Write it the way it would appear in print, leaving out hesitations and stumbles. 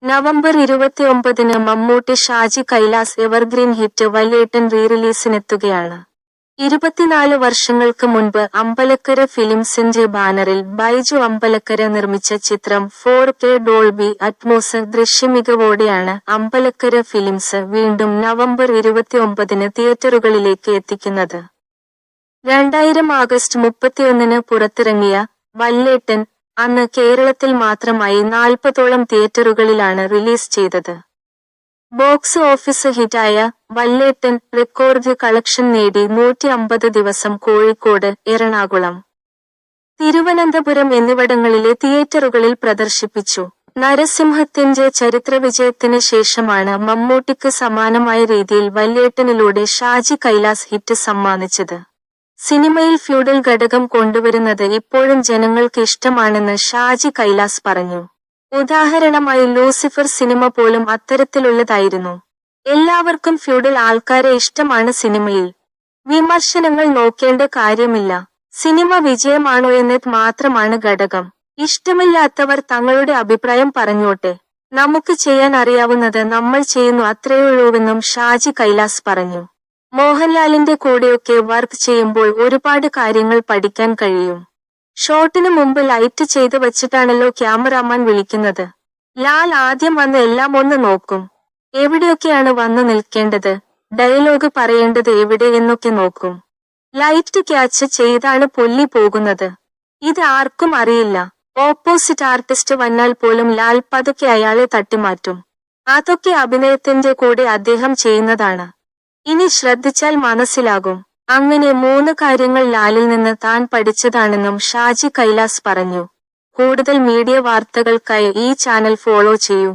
November 29-ന് Mammootty Shaji Kailas evergreen hit Valyettan റീറിലീസിനെത്തുകയാണ്. 24 വർഷങ്ങൾക്ക് മുൻപ് അമ്പലക്കര ഫിലിംസിന്റെ ബാനറിൽ ബൈജു അമ്പലക്കര നിർമ്മിച്ച ചിത്രം 4K ഡോൾബി അറ്റ്മോസ് ദൃശ്യമികവോടെയാണ് അമ്പലക്കര ഫിലിംസ് വീണ്ടും നവംബർ 29-ന് തിയേറ്ററുകളിലേക്ക് എത്തിക്കുന്നത്. 2000 ആഗസ്റ്റ് 31-ന് പുറത്തിറങ്ങിയ വല്യേട്ടൻ അന്ന് കേരളത്തിൽ മാത്രമായി 40ഓളം തിയേറ്ററുകളിലാണ് റിലീസ് ചെയ്തത്. ബോക്സ് ഓഫീസ് ഹിറ്റായ വല്യേട്ടൻ റെക്കോർഡ് കളക്ഷൻ നേടി 150 ദിവസം കോഴിക്കോട്, എറണാകുളം, തിരുവനന്തപുരം എന്നിവിടങ്ങളിലെ തിയേറ്ററുകളിൽ പ്രദർശിപ്പിച്ചു. നരസിംഹത്തിന്റെ ചരിത്രവിജയത്തിന് ശേഷമാണ് മമ്മൂട്ടിക്ക് സമാനമായ രീതിയിൽ വല്യേട്ടനിലൂടെ ഷാജി കൈലാസ് ഹിറ്റ് സമ്മാനിച്ചത്. സിനിമയിൽ ഫ്യൂഡൽ ഘടകം കൊണ്ടുവരുന്നത് ഇപ്പോഴും ജനങ്ങൾക്ക് ഇഷ്ടമാണെന്ന് ഷാജി കൈലാസ് പറഞ്ഞു. ഉദാഹരണമായി ലൂസിഫർ സിനിമ പോലും അത്തരത്തിലുള്ളതായിരുന്നു. എല്ലാവർക്കും ഫ്യൂഡൽ ആൾക്കാരെ ഇഷ്ടമാണ് സിനിമയിൽ. വിമർശനങ്ങൾ നോക്കേണ്ട കാര്യമില്ല. സിനിമ വിജയമാണോ എന്നത് മാത്രമാണ് ഘടകം. ഇഷ്ടമില്ലാത്തവർ തങ്ങളുടെ അഭിപ്രായം പറഞ്ഞോട്ടെ. നമുക്ക് ചെയ്യാൻ അറിയാവുന്നത് നമ്മൾ ചെയ്യുന്നു, അത്രയുള്ളൂവെന്നും ഷാജി കൈലാസ് പറഞ്ഞു. മോഹൻലാലിന്റെ കൂടെയൊക്കെ വർക്ക് ചെയ്യുമ്പോൾ ഒരുപാട് കാര്യങ്ങൾ പഠിക്കാൻ കഴിയും. ഷോട്ടിന് മുമ്പ് ലൈറ്റ് ചെയ്ത് വച്ചിട്ടാണല്ലോ ക്യാമറാമാൻ വിളിക്കുന്നത്. ലാൽ ആദ്യം വന്ന് എല്ലാം ഒന്ന് നോക്കും. എവിടെയൊക്കെയാണ് വന്നു നിൽക്കേണ്ടത്, ഡയലോഗ് പറയേണ്ടത് എവിടെ എന്നൊക്കെ നോക്കും. ലൈറ്റ് ക്യാച്ച് ചെയ്താണ് പുള്ളി പോകുന്നത്. ഇത് ആർക്കും അറിയില്ല. ഓപ്പോസിറ്റ് ആർട്ടിസ്റ്റ് വന്നാൽ പോലും ലാൽ പതുക്കെ അയാളെ തട്ടിമാറ്റും. അതൊക്കെ അഭിനയത്തിന്റെ കൂടെ അദ്ദേഹം ചെയ്യുന്നതാണ്. ഇനി ശ്രദ്ധിച്ചാൽ മനസ്സിലാകും. അങ്ങനെ 3 കാര്യങ്ങൾ ലാലിൽ നിന്ന് താൻ പഠിച്ചതാണെന്നും ഷാജി കൈലാസ് പറഞ്ഞു. കൂടുതൽ മീഡിയ വാർത്തകൾക്കായി ഈ ചാനൽ ഫോളോ ചെയ്യൂ.